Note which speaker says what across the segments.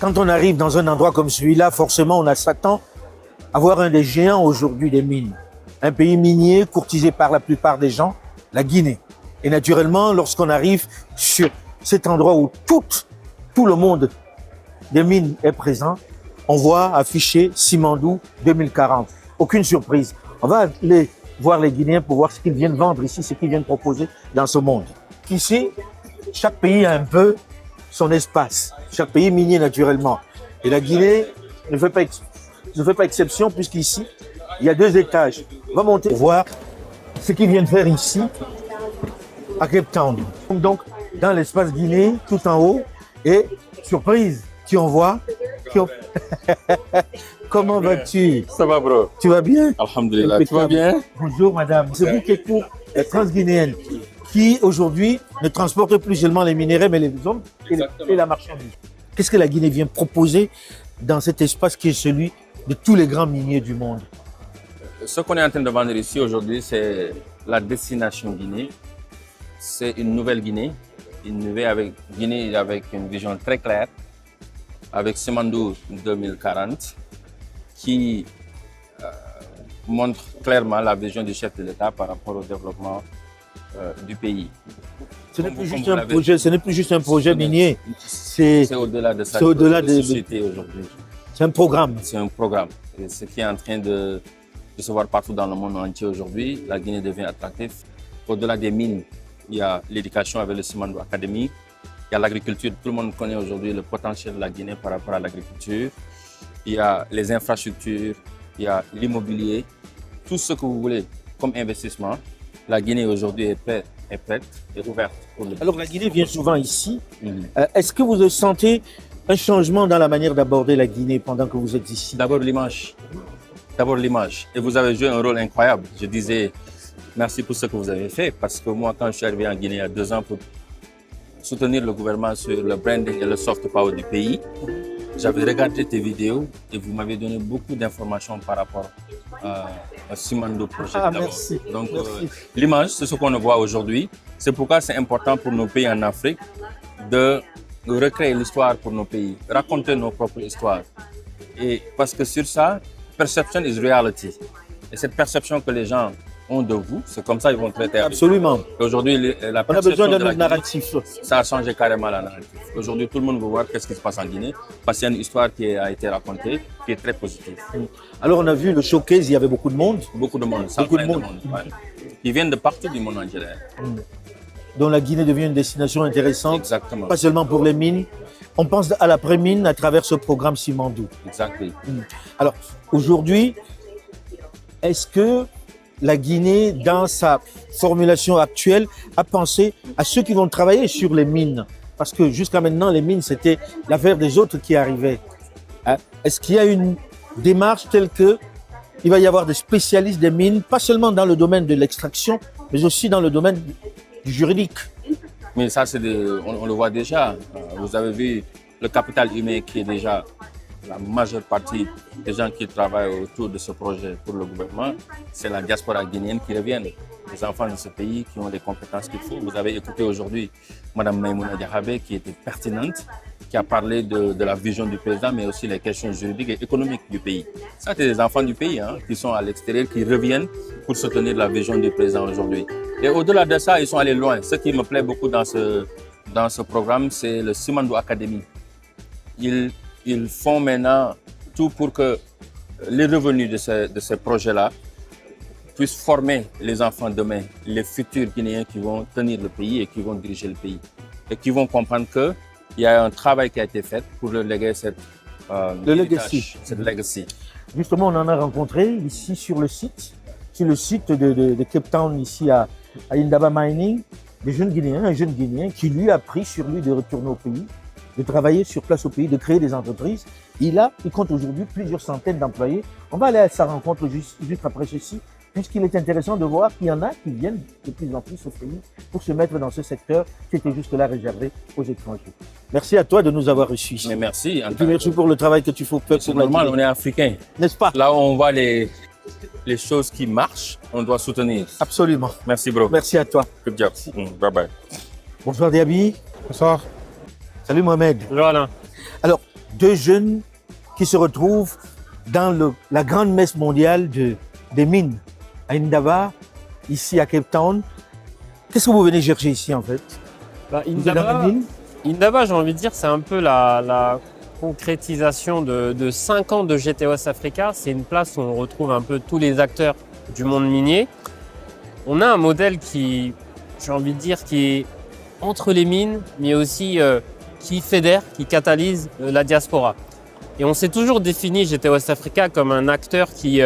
Speaker 1: quand on arrive dans un endroit comme celui-là, forcément, on s'attend à voir un des géants aujourd'hui des mines. Un pays minier courtisé par la plupart des gens, la Guinée. Et naturellement, lorsqu'on arrive sur cet endroit où tout le monde des mines est présent, on voit affiché Simandou 2040. Aucune surprise. On va aller voir les Guinéens pour voir ce qu'ils viennent vendre ici, ce qu'ils viennent proposer dans ce monde. Ici, chaque pays a un peu son espace. Chaque pays minier naturellement. Et la Guinée ne fait pas exception puisqu'ici, il y a 2 étages. On va monter pour voir ce qu'ils viennent faire ici, à Cape Town. Donc, dans l'espace Guinée, tout en haut, et surprise, qui on voit, Comment vas-tu?
Speaker 2: Ça va, bro.
Speaker 1: Tu vas bien?
Speaker 2: Alhamdulillah. Tu vas bien?
Speaker 1: Bonjour, madame. C'est vous qui êtes pour la Transguinéenne, qui aujourd'hui ne transporte plus seulement les minéraux, mais les hommes et la marchandise. Qu'est-ce que la Guinée vient proposer dans cet espace qui est celui de tous les grands miniers du monde?
Speaker 2: Ce qu'on est en train de vendre ici aujourd'hui, c'est la destination Guinée. C'est une nouvelle Guinée, Guinée avec une vision très claire, avec Simandou 2040, qui montre clairement la vision du chef de l'État par rapport au développement du pays.
Speaker 1: Ce n'est plus juste un projet minier, c'est
Speaker 2: au-delà de ça.
Speaker 1: C'est au-delà
Speaker 2: de société aujourd'hui.
Speaker 1: C'est un programme.
Speaker 2: C'est un programme. Et ce qui est en train de se voir partout dans le monde entier aujourd'hui, la Guinée devient attractive. Au-delà des mines, il y a l'éducation avec le Simandou Academy. Il y a l'agriculture. Tout le monde connaît aujourd'hui le potentiel de la Guinée par rapport à l'agriculture. Il y a les infrastructures, il y a l'immobilier. Tout ce que vous voulez comme investissement, la Guinée aujourd'hui est prête et ouverte pour le.
Speaker 1: Alors la Guinée vient souvent ici. Est-ce que vous sentez un changement dans la manière d'aborder la Guinée pendant que vous êtes ici?
Speaker 2: D'abord l'image. Et vous avez joué un rôle incroyable. Je disais merci pour ce que vous avez fait parce que moi, quand je suis arrivé en Guinée il y a 2 ans pour soutenir le gouvernement sur le branding et le soft power du pays, j'avais regardé tes vidéos et vous m'avez donné beaucoup d'informations par rapport à Simandou Projet.
Speaker 1: Merci.
Speaker 2: Donc
Speaker 1: merci.
Speaker 2: L'image, c'est ce qu'on voit aujourd'hui. C'est pourquoi c'est important pour nos pays en Afrique de recréer l'histoire pour nos pays, raconter nos propres histoires. Et parce que sur ça, perception is reality. Et cette perception que les gens ont de vous, c'est comme ça qu'ils vont traiter.
Speaker 1: Absolument.
Speaker 2: Aujourd'hui, la
Speaker 1: On a besoin
Speaker 2: perception
Speaker 1: de notre narratif.
Speaker 2: Ça a changé carrément la narrative. Aujourd'hui, tout le monde veut voir qu'est-ce qui se passe en Guinée, parce qu'il y a une histoire qui a été racontée, qui est très positive.
Speaker 1: Alors on a vu le showcase, il y avait beaucoup de monde.
Speaker 2: Beaucoup de monde,
Speaker 1: Beaucoup de monde.
Speaker 2: Ouais. Ils viennent de partout du monde entier.
Speaker 1: Donc la Guinée devient une destination intéressante.
Speaker 2: Exactement.
Speaker 1: Pas seulement pour les mines. On pense à l'après-mine à travers ce programme Simandou.
Speaker 2: Exactement.
Speaker 1: Alors aujourd'hui, est-ce que la Guinée, dans sa formulation actuelle, a pensé à ceux qui vont travailler sur les mines? Parce que jusqu'à maintenant, les mines, c'était l'affaire des autres qui arrivaient. Est-ce qu'il y a une démarche telle que il va y avoir des spécialistes des mines, pas seulement dans le domaine de l'extraction, mais aussi dans le domaine du juridique?
Speaker 2: Mais ça, on le voit déjà. Vous avez vu le capital humain qui est déjà la majeure partie des gens qui travaillent autour de ce projet pour le gouvernement, c'est la diaspora guinéenne qui reviennent, les enfants de ce pays qui ont les compétences qu'il faut. Vous avez écouté aujourd'hui Mme Maïmouna Diakhabe qui était pertinente, qui a parlé de la vision du président, mais aussi les questions juridiques et économiques du pays. Ça, c'est des enfants du pays qui sont à l'extérieur, qui reviennent pour soutenir la vision du président aujourd'hui. Et au-delà de ça, ils sont allés loin. Ce qui me plaît beaucoup dans ce programme, c'est le Simandou Academy. Ils font maintenant tout pour que les revenus de ces projets-là puissent former les enfants demain, les futurs Guinéens qui vont tenir le pays et qui vont diriger le pays. Et qui vont comprendre qu'il y a un travail qui a été fait pour leur léguer cette legacy.
Speaker 1: Justement, on en a rencontré ici sur le site de Cape Town, ici à Indaba Mining, un jeune Guinéen qui lui a pris sur lui de retourner au pays, de travailler sur place au pays, de créer des entreprises. Il compte aujourd'hui plusieurs centaines d'employés. On va aller à sa rencontre juste après ceci, puisqu'il est intéressant de voir qu'il y en a qui viennent de plus en plus au pays pour se mettre dans ce secteur qui était jusque-là réservé aux étrangers. Merci à toi de nous avoir reçus.
Speaker 2: Mais merci.
Speaker 1: Et puis merci pour le travail que tu fais pour
Speaker 2: la Guinée. On est africain.
Speaker 1: N'est-ce pas?
Speaker 2: Là où on voit les choses qui marchent, on doit soutenir.
Speaker 1: Absolument.
Speaker 2: Merci, bro.
Speaker 1: Merci à toi.
Speaker 2: Good job. Bye bye.
Speaker 1: Bonsoir Diaby.
Speaker 3: Bonsoir.
Speaker 1: Salut Mohamed.
Speaker 3: Voilà.
Speaker 1: Alors, deux jeunes qui se retrouvent dans la grande messe mondiale des mines, à Indaba, ici à Cape Town. Qu'est-ce que vous venez chercher ici en fait? Vous êtes dans les mines?
Speaker 3: Indaba, j'ai envie de dire, c'est un peu la concrétisation de 5 ans de GT West Africa. C'est une place où on retrouve un peu tous les acteurs du monde minier. On a un modèle qui, j'ai envie de dire, qui est entre les mines, mais aussi qui fédère, qui catalyse la diaspora. Et on s'est toujours défini, GT West Africa, comme un acteur qui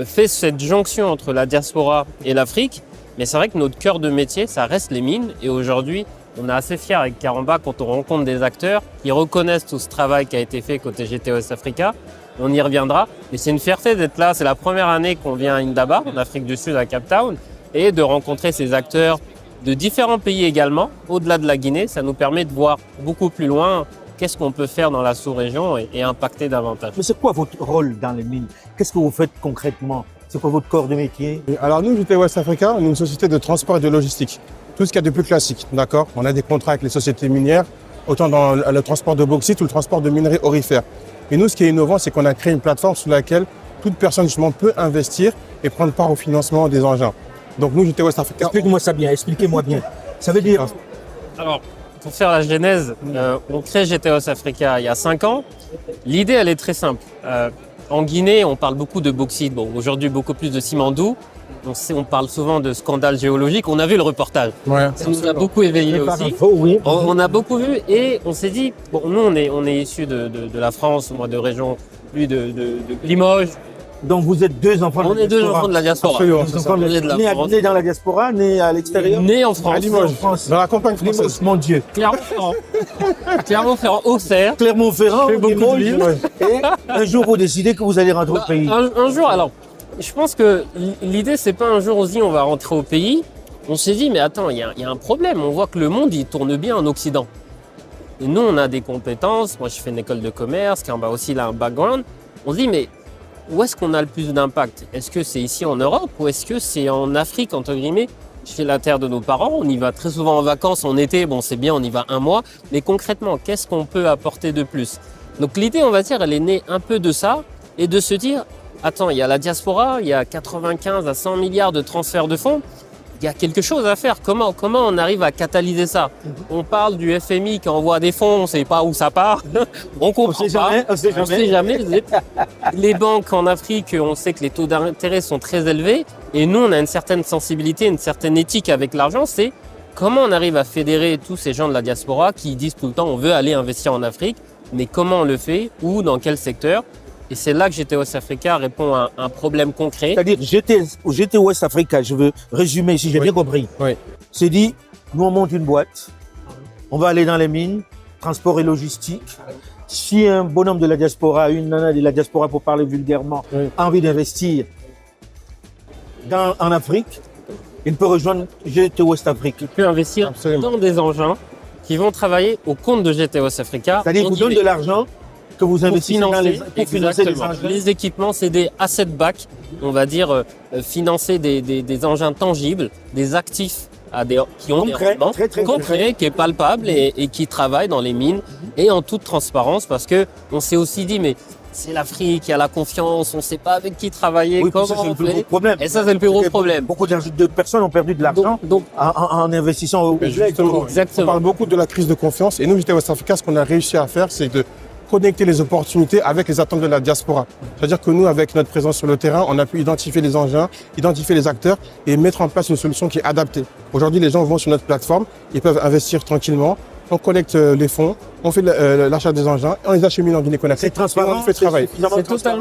Speaker 3: fait cette jonction entre la diaspora et l'Afrique. Mais c'est vrai que notre cœur de métier, ça reste les mines. Et aujourd'hui, on est assez fiers avec Karamba quand on rencontre des acteurs qui reconnaissent tout ce travail qui a été fait côté GT West Africa. On y reviendra. Mais c'est une fierté d'être là. C'est la première année qu'on vient à Indaba, en Afrique du Sud, à Cape Town, et de rencontrer ces acteurs de différents pays également, au-delà de la Guinée. Ça nous permet de voir beaucoup plus loin qu'est-ce qu'on peut faire dans la sous-région et impacter davantage.
Speaker 1: Mais c'est quoi votre rôle dans les mines? Qu'est-ce que vous faites concrètement? C'est quoi votre corps de métier?
Speaker 4: Alors nous, GT West Africa, on est une société de transport et de logistique. Tout ce qu'il y a de plus classique, d'accord? On a des contrats avec les sociétés minières, autant dans le transport de bauxite ou le transport de minerais aurifères. Et nous, ce qui est innovant, c'est qu'on a créé une plateforme sur laquelle toute personne justement peut investir et prendre part au financement des engins. Donc nous, GT West Africa...
Speaker 1: Explique-moi ça bien, expliquez-moi bien. Ça veut dire...
Speaker 3: Alors, pour faire la genèse, on crée GT West Africa il y a 5 ans. L'idée, elle est très simple. En Guinée, on parle beaucoup de bauxite. Bon, aujourd'hui, beaucoup plus de ciment doux. On parle souvent de scandales géologiques. On a vu le reportage.
Speaker 4: Ouais,
Speaker 3: ça nous a beaucoup éveillé aussi.
Speaker 1: Info, oui.
Speaker 3: On a beaucoup vu et on s'est dit, bon, nous, on est issus de la France, moi de région, lui de Limoges.
Speaker 1: Donc vous êtes deux enfants de la diaspora.
Speaker 3: On est deux enfants de la diaspora.
Speaker 4: Absolument,
Speaker 1: Deux enfants nés dans la diaspora, nés à l'extérieur.
Speaker 3: Nés en France.
Speaker 4: à Limoges,
Speaker 1: en France.
Speaker 4: dans la campagne française.
Speaker 1: Mon Dieu.
Speaker 3: Clermont-Ferrand. Clermont-Ferrand, Auxerre.
Speaker 1: Clermont-Ferrand,
Speaker 3: Fait beaucoup de
Speaker 1: Limoges.
Speaker 3: villes.
Speaker 1: Et un jour, vous décidez que vous allez rentrer au pays.
Speaker 3: Un jour, alors, je pense que l'idée, c'est pas un jour on se dit on va rentrer au pays. On s'est dit, mais attends, il y a un problème. On voit que le monde, il tourne bien en Occident. Et nous, on a des compétences. Moi, je fais une école de commerce, Kamba aussi, il a un background. On se dit, mais où est-ce qu'on a le plus d'impact? Est-ce que c'est ici en Europe ou est-ce que c'est en Afrique, entre guillemets, chez la terre de nos parents? On y va très souvent en vacances, en été. Bon, c'est bien, on y va un mois. Mais concrètement, qu'est-ce qu'on peut apporter de plus? Donc l'idée, on va dire, elle est née un peu de ça et de se dire, attends, il y a la diaspora, il y a 95 à 100 milliards de transferts de fonds. Il y a quelque chose à faire. Comment on arrive à catalyser ça? On parle du FMI qui envoie des fonds, on ne sait pas où ça part. On comprend pas. On sait jamais. Les banques en Afrique, on sait que les taux d'intérêt sont très élevés. Et nous, on a une certaine sensibilité, une certaine éthique avec l'argent. C'est comment on arrive à fédérer tous ces gens de la diaspora qui disent tout le temps on veut aller investir en Afrique, mais comment on le fait, où, dans quel secteur? Et c'est là que GT West Africa répond à un problème concret.
Speaker 1: C'est-à-dire, GT West Africa, je veux résumer si j'ai bien compris.
Speaker 4: Oui.
Speaker 1: C'est dit, nous on monte une boîte, on va aller dans les mines, transport et logistique. Si un bonhomme de la diaspora, une nana de la diaspora pour parler vulgairement, a envie d'investir en Afrique, il peut rejoindre GT West Africa.
Speaker 3: Il peut investir
Speaker 4: Absolument.
Speaker 3: dans des engins qui vont travailler au compte de GT West Africa.
Speaker 1: C'est-à-dire, vous donnez de l'argent que vous
Speaker 3: pour
Speaker 1: investissez dans financer les
Speaker 3: exactement.
Speaker 1: engins.
Speaker 3: Les équipements, c'est des asset back, on va dire financer des engins tangibles, des actifs qui ont
Speaker 1: Concret,
Speaker 3: des rendements
Speaker 1: très, très
Speaker 3: concrets, qui est palpable et qui travaillent dans les mines et en toute transparence parce que on s'est aussi dit mais c'est l'Afrique, il y a la confiance, on ne sait pas avec qui travailler,
Speaker 1: Oui,
Speaker 3: comment
Speaker 1: ça, c'est
Speaker 3: on
Speaker 1: le plus
Speaker 3: fait.
Speaker 1: gros problème.
Speaker 3: Et ça, c'est le plus gros problème.
Speaker 1: Beaucoup de personnes ont perdu de l'argent
Speaker 3: Donc,
Speaker 1: en investissant au
Speaker 4: Justement, on
Speaker 3: exactement.
Speaker 4: parle beaucoup de la crise de confiance. Et nous, GT West Africa, ce qu'on a réussi à faire, c'est de connecter les opportunités avec les attentes de la diaspora. C'est-à-dire que nous, avec notre présence sur le terrain, on a pu identifier les engins, identifier les acteurs et mettre en place une solution qui est adaptée. Aujourd'hui, les gens vont sur notre plateforme, ils peuvent investir tranquillement, on collecte les fonds, on fait l'achat des engins et on les achemine en Guinée-Conakry.
Speaker 1: C'est transparent,
Speaker 4: et on fait le travail.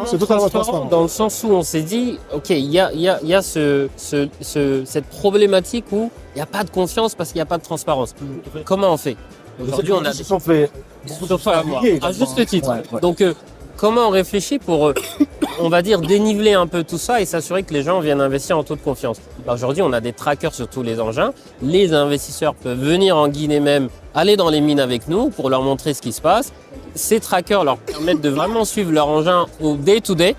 Speaker 3: C'est totalement transparent dans le sens où on s'est dit, ok, il y a cette problématique où il n'y a pas de confiance parce qu'il n'y a pas de transparence. Comment on fait? Aujourd'hui, on a
Speaker 1: se sont fait
Speaker 3: à juste titre. Donc, comment on réfléchit pour, on va dire, déniveler un peu tout ça et s'assurer que les gens viennent investir en toute confiance? Aujourd'hui, on a des trackers sur tous les engins. Les investisseurs peuvent venir en Guinée même, aller dans les mines avec nous pour leur montrer ce qui se passe. Ces trackers leur permettent de vraiment suivre leur engin au day-to-day,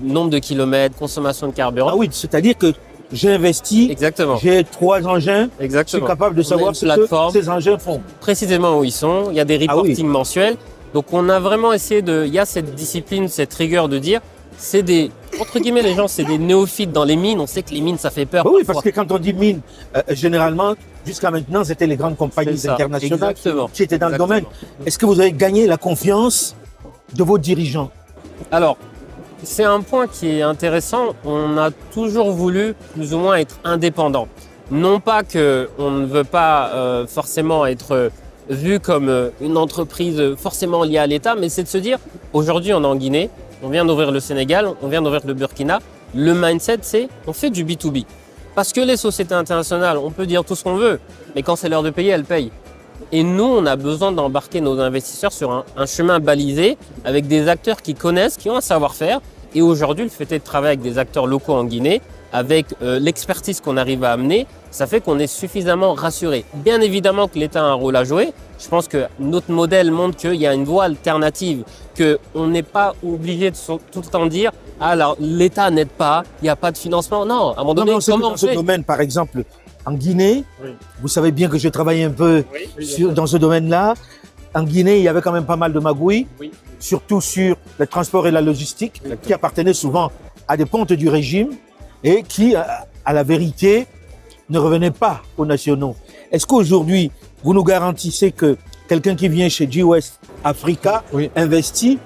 Speaker 3: nombre de kilomètres, consommation de carburant.
Speaker 1: Ah oui, c'est-à-dire que j'ai investi,
Speaker 3: Exactement.
Speaker 1: j'ai 3 engins, je suis capable de
Speaker 3: On a
Speaker 1: savoir
Speaker 3: une
Speaker 1: ce
Speaker 3: plateforme.
Speaker 1: que ces engins font.
Speaker 3: Précisément où ils sont, il y a des reporting mensuels Donc on a vraiment essayé il y a cette discipline, cette rigueur de dire, c'est des, entre guillemets les gens, c'est des néophytes dans les mines, on sait que les mines ça fait peur.
Speaker 1: Oui, parce que quand on dit mine, généralement, jusqu'à maintenant, c'était les grandes compagnies internationales qui étaient dans le domaine. Est-ce que vous avez gagné la confiance de vos dirigeants?
Speaker 3: Alors, c'est un point qui est intéressant. On a toujours voulu plus ou moins être indépendant. Non pas qu'on ne veut pas forcément être vu comme une entreprise forcément liée à l'État, mais c'est de se dire, aujourd'hui on est en Guinée, on vient d'ouvrir le Sénégal, on vient d'ouvrir le Burkina. Le mindset, c'est on fait du B2B. Parce que les sociétés internationales, on peut dire tout ce qu'on veut, mais quand c'est l'heure de payer, elles payent. Et nous, on a besoin d'embarquer nos investisseurs sur un chemin balisé avec des acteurs qui connaissent, qui ont un savoir-faire. Et aujourd'hui, le fait de travailler avec des acteurs locaux en Guinée, avec l'expertise qu'on arrive à amener, ça fait qu'on est suffisamment rassuré. Bien évidemment que l'État a un rôle à jouer. Je pense que notre modèle montre qu'il y a une voie alternative, qu'on n'est pas obligé de tout le temps dire « Ah, alors l'État n'aide pas, il n'y a pas de financement ». Non, à un moment donné, comment on
Speaker 1: dans ce
Speaker 3: fait?
Speaker 1: domaine, par exemple, en Guinée, vous savez bien que je travaille un peu dans ce domaine-là. En Guinée, il y avait quand même pas mal de magouilles, surtout sur le transport et la logistique, qui appartenaient souvent à des pontes du régime et qui, à la vérité, ne revenaient pas aux nationaux. Est-ce qu'aujourd'hui, vous nous garantissez que quelqu'un qui vient chez G-West Africa, investit,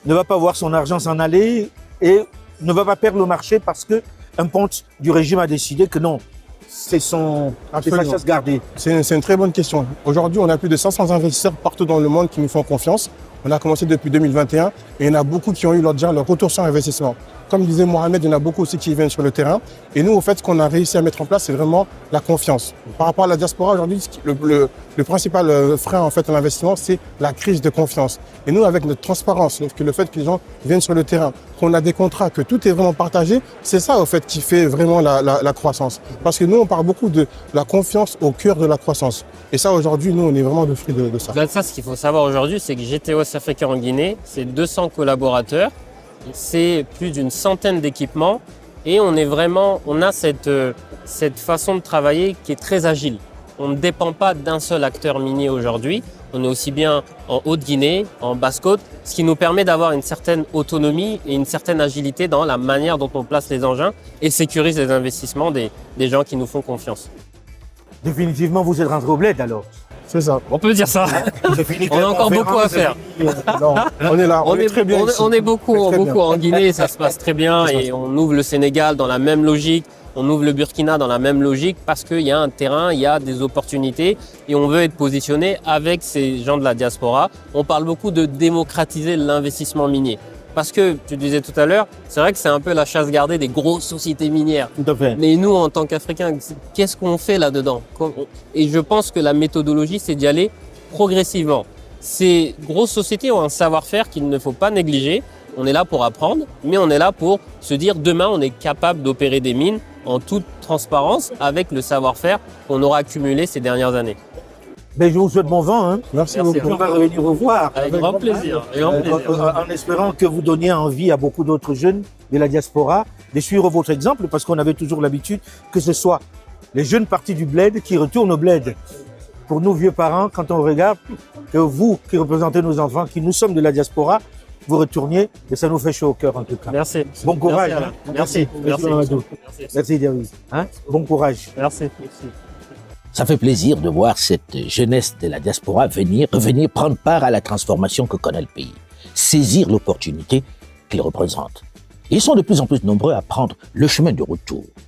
Speaker 1: ne va pas voir son argent s'en aller et ne va pas perdre le marché parce qu'un ponte du régime a décidé que non, c'est sa chasse gardée?
Speaker 4: C'est une très bonne question. Aujourd'hui, on a plus de 500 investisseurs partout dans le monde qui nous font confiance. On a commencé depuis 2021 et il y en a beaucoup qui ont eu déjà leur retour sur investissement. Comme disait Mohamed, il y en a beaucoup aussi qui viennent sur le terrain. Et nous, au fait, ce qu'on a réussi à mettre en place, c'est vraiment la confiance. Par rapport à la diaspora, aujourd'hui, le principal frein en fait à l'investissement, c'est la crise de confiance. Et nous, avec notre transparence, le fait que les gens viennent sur le terrain, qu'on a des contrats, que tout est vraiment partagé, c'est ça, au fait, qui fait vraiment la croissance. Parce que nous, on parle beaucoup de la confiance au cœur de la croissance. Et ça, aujourd'hui, nous, on est vraiment de fruits de ça.
Speaker 3: Ça, ce qu'il faut savoir aujourd'hui, c'est que GT West Africa en Guinée, c'est 200 collaborateurs. C'est plus d'une centaine d'équipements et on a cette façon de travailler qui est très agile. On ne dépend pas d'un seul acteur minier aujourd'hui. On est aussi bien en Haute-Guinée, en Basse-Côte, ce qui nous permet d'avoir une certaine autonomie et une certaine agilité dans la manière dont on place les engins et sécurise les investissements des gens qui nous font confiance.
Speaker 1: Définitivement, vous êtes rentré au bled alors?
Speaker 4: C'est ça.
Speaker 3: On peut dire ça. On a encore beaucoup à faire.
Speaker 4: Non, on est là, on est très bien ici.
Speaker 3: On est beaucoup en Guinée, ça se passe très bien et on ouvre le Sénégal dans la même logique, on ouvre le Burkina dans la même logique parce qu'il y a un terrain, il y a des opportunités et on veut être positionné avec ces gens de la diaspora. On parle beaucoup de démocratiser l'investissement minier. Parce que, tu disais tout à l'heure, c'est vrai que c'est un peu la chasse gardée des grosses sociétés minières.
Speaker 1: Tout à fait.
Speaker 3: Mais nous, en tant qu'Africains, qu'est-ce qu'on fait là-dedans? Et je pense que la méthodologie, c'est d'y aller progressivement. Ces grosses sociétés ont un savoir-faire qu'il ne faut pas négliger. On est là pour apprendre, mais on est là pour se dire demain, on est capable d'opérer des mines en toute transparence avec le savoir-faire qu'on aura accumulé ces dernières années.
Speaker 1: Ben, je vous souhaite bon vent. Hein.
Speaker 4: Merci beaucoup.
Speaker 1: On va revenir vous voir.
Speaker 3: Avec grand plaisir.
Speaker 1: En espérant que vous donniez envie à beaucoup d'autres jeunes de la diaspora de suivre votre exemple, parce qu'on avait toujours l'habitude que ce soit les jeunes partis du bled qui retournent au bled. Pour nous, vieux parents, quand on regarde que vous, qui représentez nos enfants, qui nous sommes de la diaspora, vous retourniez, et ça nous fait chaud au cœur en tout cas.
Speaker 3: Merci.
Speaker 1: Bon courage.
Speaker 3: Merci.
Speaker 1: Merci. Merci, David. Hein? Bon courage.
Speaker 3: Merci.
Speaker 5: Ça fait plaisir de voir cette jeunesse de la diaspora revenir prendre part à la transformation que connaît le pays, saisir l'opportunité qu'il représente. Ils sont de plus en plus nombreux à prendre le chemin du retour.